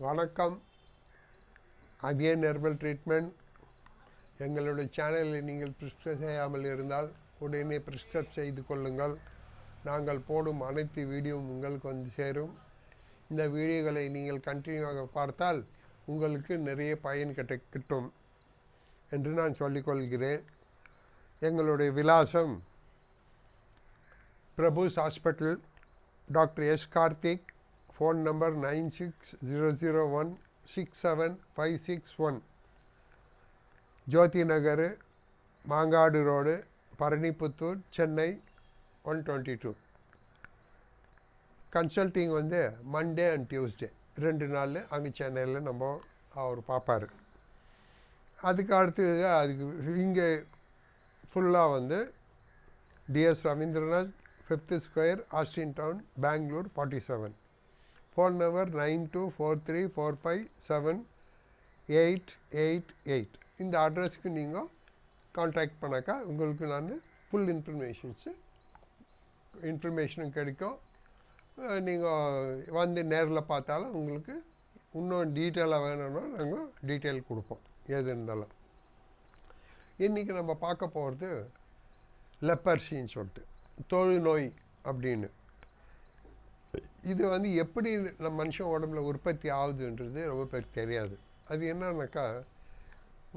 வணக்கம். Again herbal treatment. எங்களுடைய சேனலில் நீங்கள் ப்ரிஸ்கிரைப் செய்யாமல் இருந்தால் உடனே ப்ரிஸ்கிரைப் செய்து கொள்ளுங்கள். நாங்கள் போடும் அனைத்து வீடியோவும் உங்களுக்கு வந்து சேரும். இந்த வீடியோகளை நீங்கள் கண்டினியூவாக பார்த்தால் உங்களுக்கு நிறைய பயன் கிட்டும் என்று நான் சொல்லிக்கொள்கிறேன். எங்களுடைய விலாசம் Prabhu's hospital, doctor S Karthik, phone number 9600167561, Jothi Nagar, Mangadu road, Paranipputhur, Chennai 122. Consulting Monday and Tuesday 2 நாள் அங்கே சென்னையில் அவர் பார்ப்பார். அதுக்கு அடுத்தது இங்கே ஃபுல்லாக T S Ravindranath, 5th square, Austin town, Bangalore 47. Phone number 9243457888. இந்த அட்ரஸ்க்கு நீங்கள் கான்டாக்ட் பண்ணாக்கா உங்களுக்கு நான் ஃபுல் இன்ஃபர்மேஷனும் கிடைக்கும். நீங்கள் நேரில் பார்த்தாலும் உங்களுக்கு இன்னும் டீட்டெயிலாக வேணும்னா நாங்கள் டீட்டெயில் கொடுப்போம் எது இருந்தாலும். இன்றைக்கி நம்ம பார்க்க போகிறது லெப்பர்சின்னு சொல்லிட்டு தொழுநோய் அப்படின்னு. இது எப்படி நம்ம மனுஷன் உடம்புல உற்பத்தி ஆகுதுன்றது ரொம்ப பேருக்கு தெரியாது. அது என்னன்னாக்கா,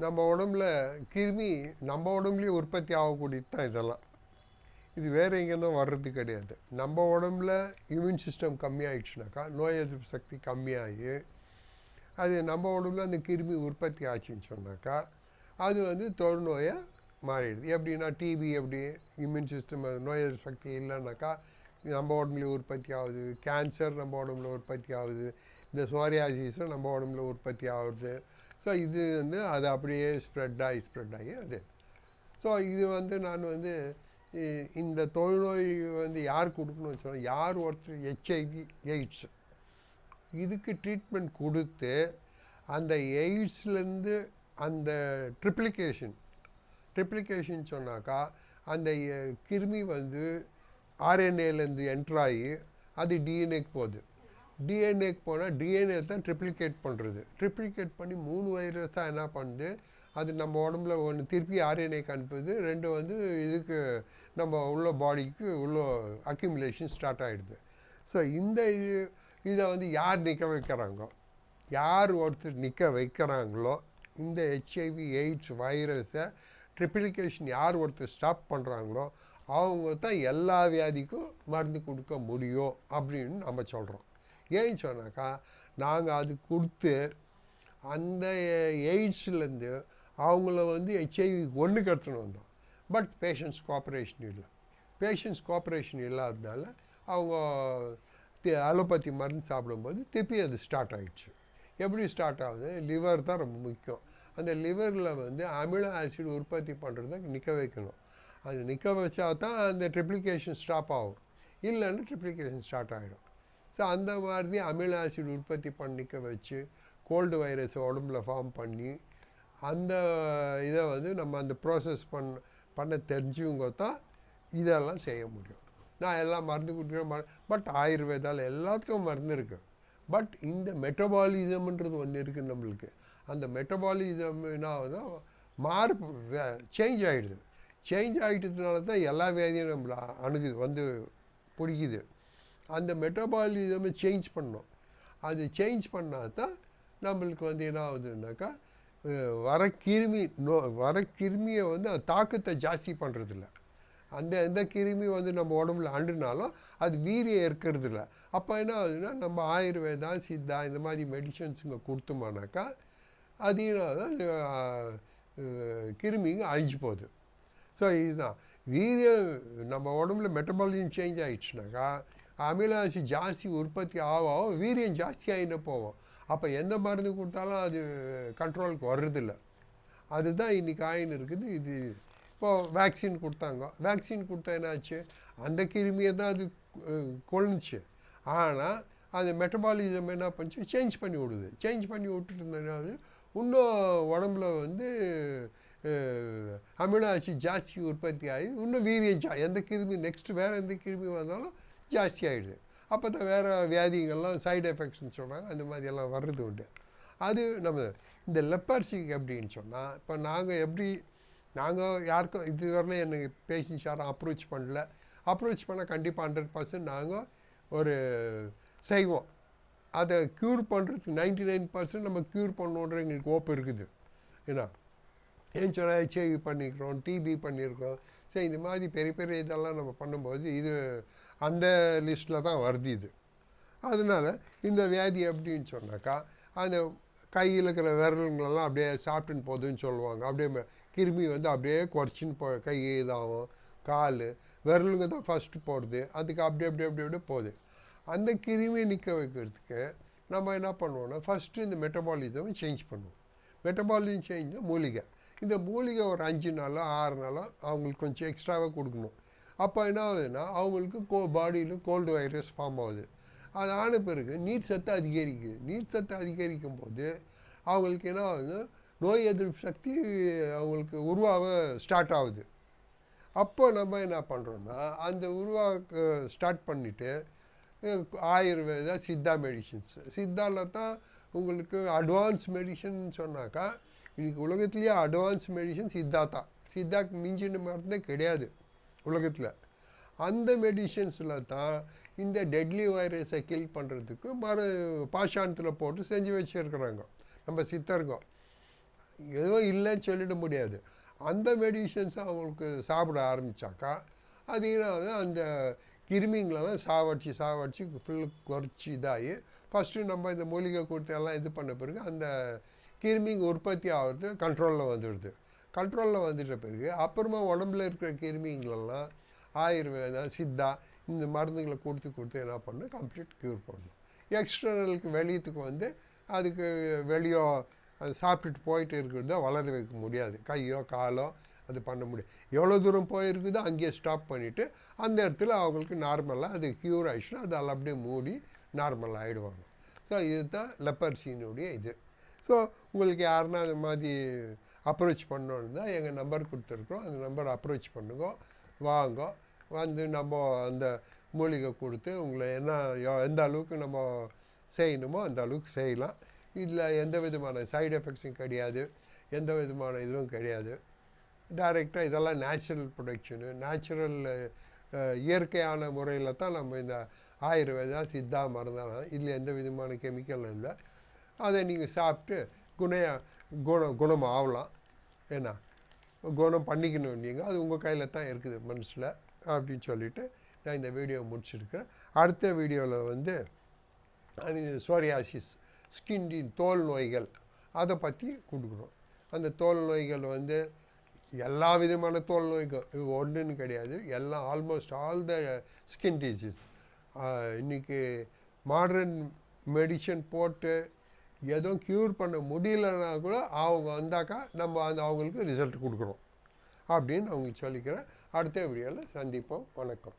நம்ம உடம்புல கிருமி நம்ம உடம்புலேயே உற்பத்தி ஆகக்கூடியது தான் இதெல்லாம். இது வேறு எங்கேருந்தும் வர்றது கிடையாது. நம்ம உடம்புல இம்யூன் சிஸ்டம் கம்மியாயிடுச்சுனாக்கா, நோய் எதிர்ப்பு சக்தி கம்மியாகி அது நம்ம உடம்புல அந்த கிருமி உற்பத்தி ஆச்சுன்னு சொன்னாக்கா அது தொழுநோயை மாறிடுது. எப்படின்னா டிபி எப்படி இம்யூன் சிஸ்டம் நோய் எதிர்ப்பு சக்தி இல்லைன்னாக்கா நம்ம உடம்புல உற்பத்தி ஆகுது. கேன்சர் நம்ம உடம்புல உற்பத்தி ஆகுது. இந்த சோரியாசிஸும் நம்ம உடம்புல உற்பத்தி ஆகுது. ஸோ இது அது அப்படியே ஸ்ப்ரெட் ஆகி அது. ஸோ இது நான் இந்த தொழுநோய் யார் கொடுக்கணும்னு சொன்னால், யார் ஒருத்தர் HIV எய்ட்ஸ் இதுக்கு ட்ரீட்மெண்ட் கொடுத்து அந்த எய்ட்ஸ்லேருந்து அந்த ட்ரிப்ளிகேஷன் சொன்னாக்கா அந்த கிருமி ஆர்என்ஏலேருந்து என்ட்ராகி அது டிஎன்ஏக்கு போகுது. டிஎன்ஏக்கு போனால் டிஎன்ஏ தான் ட்ரிப்ளிகேட் பண்ணுறது. ட்ரிப்ளிகேட் பண்ணி 3 வைரஸ் தான் என்ன பண்ணுது, அது நம்ம உடம்புல 1 திருப்பி ஆர்என்ஏக்கு அனுப்புது, 2 இதுக்கு நம்ம உள்ள பாடிக்கு உள்ள அக்யூமுலேஷன் ஸ்டார்ட் ஆகிடுது. ஸோ இந்த இதை யார் நிற்க வைக்கிறாங்களோ, யார் ஒருத்தர் நிற்க வைக்கிறாங்களோ, இந்த HIV எய்ட்ஸ் வைரஸை ட்ரிப்ளிகேஷன் யார் ஒருத்தர் ஸ்டாப் பண்ணுறாங்களோ அவங்க தான் எல்லா வியாதிக்கும் மருந்து கொடுக்க முடியும் அப்படின்னு நம்ம சொல்கிறோம். ஏன்னு சொன்னாக்கா, நாங்கள் அது கொடுத்து அந்த எய்ட்ஸ்லேருந்து அவங்கள HIV ஒன்றுக்கு எடுத்துன்னு வந்தோம். பட் பேஷண்ட்ஸ் கோஆப்ரேஷன் இல்லாததுனால அவங்க அலோபதி மருந்து சாப்பிடும்போது திருப்பி அது ஸ்டார்ட் ஆகிடுச்சு. எப்படி ஸ்டார்ட் ஆகுது? லிவர் தான் ரொம்ப முக்கியம். அந்த லிவரில் அமில ஆசிட் உற்பத்தி பண்ணுறத நிற்க வைக்கணும். அது நிற்க வச்சா தான் அந்த ட்ரிப்ளிகேஷன் ஸ்டாப் ஆகும். இல்லைன்னா ட்ரிப்ளிகேஷன் ஸ்டார்ட் ஆகிடும். ஸோ அந்த மாதிரி அமில ஆசிட் உற்பத்தி நிற்க வச்சு கோல்டு வைரஸை உடம்புல ஃபார்ம் பண்ணி அந்த இதை நம்ம அந்த ப்ராசஸ் பண்ண தெரிஞ்சவங்க தான் இதெல்லாம் செய்ய முடியும். நான் எல்லாம் மருந்து கொடுக்குறேன். பட் ஆயுர்வேதாவில் எல்லாத்துக்கும் மருந்து இருக்குது. பட் இந்த மெட்டபாலிசம்ன்றது ஒன்று இருக்குது நம்மளுக்கு. அந்த மெட்டபாலிசம் என்ன ஆகுதுன்னா சேஞ்ச் ஆகிடுது. சேஞ்ச் ஆகிட்டதுனால தான் எல்லா வியாதியும் நம்மளை பிடிக்குது. அந்த மெட்டபாலிசமை சேஞ்ச் பண்ணோம். அது சேஞ்ச் பண்ணால் தான் நம்மளுக்கு என்ன ஆகுதுன்னாக்கா, வர கிருமியை அந்த தாக்கத்தை ஜாஸ்தி பண்ணுறதில்ல. எந்த கிருமி நம்ம உடம்புல அண்டுனாலும் அது வீரியம் இருக்கிறதில்ல. அப்போ என்ன ஆகுதுன்னா, நம்ம ஆயுர்வேதா, சித்தா இந்த மாதிரி மெடிசன்ஸுங்க கொடுத்தோம்னாக்கா அதனால கிருமிங்க அழிஞ்சு போகுது. ஸோ இதுதான் வீரியம். நம்ம உடம்புல மெட்டபாலிசம் சேஞ்ச் ஆகிடுச்சுனாக்கா அமிலாசி ஜாஸ்தி உற்பத்தி ஆகும், வீரியம் ஜாஸ்தி ஆகிட்டு போவோம். அப்போ எந்த மருந்து கொடுத்தாலும் அது கண்ட்ரோலுக்கு வர்றதில்ல. அதுதான் இன்றைக்கி ஆயின்னு இருக்குது. இது இப்போது வேக்சின் கொடுத்தாங்க. வேக்சின் கொடுத்தா என்னாச்சு, அந்த கிருமியை தான் அது கொள்ளுச்சு. ஆனால் அது மெட்டபாலிசம் என்ன பண்ணிச்சு, சேஞ்ச் பண்ணி விடுது. சேஞ்ச் பண்ணி விட்டுட்டு இருந்ததுனால இன்னும் உடம்புல அமில ஆசிட் ஜாஸ்தி உற்பத்தி ஆகி இன்னும் வீரியம் எந்த கிருமி நெக்ஸ்ட் வேறு எந்த கிருமி வந்தாலும் ஜாஸ்தி ஆகிடுது. அப்போ தான் வேறு வியாதிகள்லாம் சைடு எஃபெக்ட்ஸ்னு சொல்கிறாங்க, அந்த மாதிரியெல்லாம் வர்றது உண்டு. அது நம்ம இந்த லெப்பர்சிக்கு எப்படின்னு சொன்னால், இப்போ நாங்கள் யாருக்கும் இதுவரையிலும் எனக்கு பேஷண்ட்ஸ் யாரும் அப்ரோச் பண்ணல. அப்ரோச் பண்ணால் கண்டிப்பாக 100% நாங்கள் ஒரு செய்வோம். அதை க்யூர் பண்ணுறதுக்கு 99% நம்ம க்யூர் பண்ணணுன்ற எங்களுக்கு ஓப்பு இருக்குது. ஏன்னா ஏன்னு சொன்னால் ஹெச்ஐவி பண்ணிக்கிறோம், டிபி பண்ணியிருக்கோம். சரி, இந்த மாதிரி பெரிய பெரிய இதெல்லாம் நம்ம பண்ணும்போது இது அந்த லிஸ்ட்டில் தான் வருது இது. அதனால் இந்த வியாதி எப்படின்னு சொன்னாக்கா, அந்த கையில் இருக்கிற விரலுங்களெல்லாம் அப்படியே சாப்பிட்டுன்னு போகுதுன்னு சொல்லுவாங்க. அப்படியே கிருமி வந்து அப்படியே குறைச்சின்னு கை இதாகும், கால் விரலுங்க தான் ஃபஸ்ட்டு போடுது, அதுக்கு அப்படியே அப்படியே அப்படியே அப்படியே போகுது. அந்த கிருமி நிற்க வைக்கிறதுக்கு நம்ம என்ன பண்ணுவோம்னா, ஃபஸ்ட்டு இந்த மெட்டபாலிசமை சேஞ்ச் பண்ணுவோம். மெட்டபாலிசம் சேஞ்ச் மூலிகை. இந்த மூலிகை ஒரு 5 நாளோ 6 நாளோ அவங்களுக்கு கொஞ்சம் எக்ஸ்ட்ராவாக கொடுக்கணும். அப்போ என்ன ஆகுதுன்னா, அவங்களுக்கு பாடியில் கோல்டு வைரஸ் ஃபார்ம் ஆகுது. அது ஆன பிறகு நீர் சத்து அதிகரிக்குது. நீர் சத்து அதிகரிக்கும் போது அவங்களுக்கு என்ன ஆகுது, நோய் எதிர்ப்பு சக்தி அவங்களுக்கு உருவாக ஸ்டார்ட் ஆகுது. அப்போ நம்ம என்ன பண்ணுறோன்னா, அந்த உருவாக்க ஸ்டார்ட் பண்ணிவிட்டு ஆயுர்வேதா சித்தா மெடிசின்ஸ், சித்தாவில் தான் உங்களுக்கு அட்வான்ஸ் மெடிசன் சொன்னாக்கா, இன்றைக்கி உலகத்துலேயே அட்வான்ஸ் மெடிசன் சித்தா தான். சித்தாக்கு மிஞ்சின மருந்தே கிடையாது உலகத்தில். அந்த மெடிசன்ஸில் தான் இந்த டெட்லி வைரஸை கில் பண்ணுறதுக்கு பாஷாணத்தில் போட்டு செஞ்சு வச்சுருக்குறாங்க நம்ம சித்தருங்க. எதுவும் இல்லைன்னு சொல்லிட முடியாது. அந்த மெடிசன்ஸை அவங்களுக்கு சாப்பிட ஆரம்பித்தாக்கா, அது என்ன அந்த கிருமிங்களெல்லாம் சாவடிச்சு ஃபுல்லு குறைச்சி இதாகி, ஃபஸ்ட்டு நம்ம இந்த மூலிகை கொடுத்து எல்லாம் இது பண்ண பிறகு அந்த கிருமிங்க உற்பத்தி ஆகிறது கண்ட்ரோலில் வந்துடுது. கண்ட்ரோலில் வந்துட்ட பிறகு அப்புறமா உடம்புல இருக்கிற கிருமிங்களெல்லாம் ஆயுர்வேதா சித்தா இந்த மருந்துகளை கொடுத்து என்ன பண்ணணும், கம்ப்ளீட் க்யூர் பண்ணணும். எக்ஸ்டர்னலுக்கு வெளியத்துக்கு வந்து அதுக்கு வெளியோ அது சாப்பிட்டுட்டு போயிட்டு இருக்கிறத வளர வைக்க முடியாது. கையோ காலோ அது பண்ண முடியாது. எவ்வளோ தூரம் போயிருக்குதோ அங்கேயே ஸ்டாப் பண்ணிவிட்டு அந்த இடத்துல அவங்களுக்கு நார்மலாக அது க்யூர் ஆகிடுச்சுன்னா அது எல்லாம் அப்படியே மூடி நார்மலாக ஆகிடுவாங்க. ஸோ இதுதான் லெப்பர்சினுடைய இது. ஸோ உங்களுக்கு யாருன்னா அது மாதிரி அப்ரோச் பண்ணோன்னு தான் எங்கள் நம்பர் கொடுத்துருக்கோம். அந்த நம்பர் அப்ரோச் பண்ணுங்க, வாங்க, வந்து நம்ம அந்த மூலிகை கொடுத்து உங்களை எந்த அளவுக்கு நம்ம செய்யணுமோ அந்த அளவுக்கு செய்யலாம். இதில் எந்த விதமான சைடு எஃபெக்ட்ஸும் கிடையாது, எந்த விதமான இதுவும் கிடையாது. டைரெக்டாக இதெல்லாம் நேச்சுரல் ப்ரொடக்ஷனு, நேச்சுரல் இயற்கையான முறையில் தான் நம்ம இந்த ஆயுர்வேதா சித்தா மருந்தாலும் இதில் எந்த விதமான கெமிக்கலும் இல்லை. அதை நீங்கள் சாப்பிட்டு குணம் ஆகலாம். ஏன்னா குணம் பண்ணிக்கணும், நீங்கள் அது உங்கள் கையில் தான் இருக்குது மனசில் அப்படின்னு சொல்லிவிட்டு நான் இந்த வீடியோ முடிச்சிருக்கேன். அடுத்த வீடியோவில் வந்து சோரியாசிஸ், ஸ்கின் தோல் நோய்கள் அதை பற்றி கொடுக்குறோம். அந்த தோல் நோய்கள் வந்து எல்லா விதமான தோல் நோய்கள் இது ஒன்றுன்னு கிடையாது, எல்லாம் almost all the skin disease. இன்றைக்கி மாடர்ன் மெடிசன் போட்டு எதுவும் க்யூர் பண்ண முடியலன்னா கூட அவங்க வந்தாக்கா நம்ம அவங்களுக்கு ரிசல்ட் கொடுக்குறோம் அப்படின்னு அவங்களுக்கு சொல்லிக்கிறேன். அடுத்த வீடியோவில் சந்திப்போம். வணக்கம்.